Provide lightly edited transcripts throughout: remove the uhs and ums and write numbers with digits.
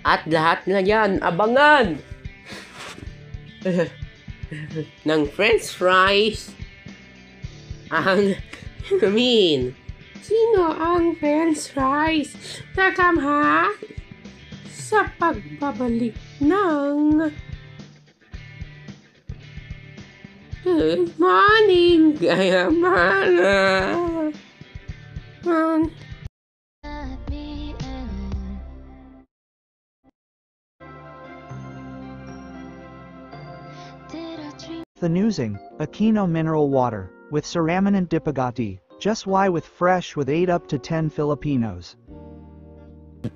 At lahat na yan, abangan! ng french fries. Sino ang french fries? Nakamha sa pagbabalik ng Good morning, Gayamana. The Newsing, Aquino mineral water, with Saraman and Dipagati, just why with fresh with 8 up to 10 Filipinos.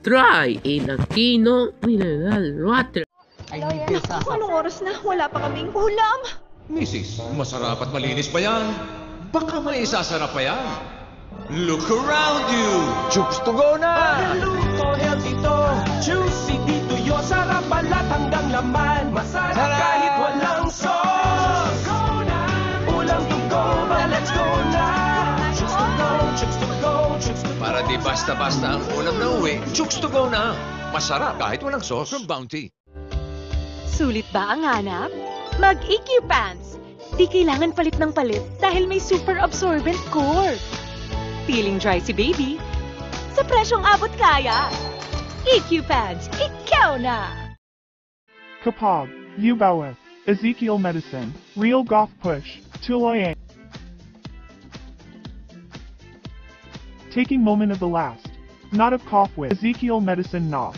Try in Aquino mineral water. Naku, anong oras na? Wala pa kaming ulam. Misis, masarap at malinis pa yan. Baka may isasarap pa yan. Look around you! Chooks to go na! Luto, healthy to. Juicy dito yo. Sarap balat hanggang laman. Masarap kahit walang sauce. Go na! Ulam to go na. Let's go na! Chooks to go, chooks to go, chooks to go. Para di basta-basta ang ulam na uwi, chooks to go na! Masarap kahit walang sauce. From Bounty. Sulit ba ang hanap? Mag-EQ Pants! Di kailangan palit ng palit dahil may super absorbent core. Feeling dry si baby? Sa presyong abot kaya. EQ Pants, ikaw na! Kapag, Ubawith, Ezekiel Medicine, Real Goth Push, Tuloy. Taking moment of the last. Not of cough with Ezekiel Medicine Knock.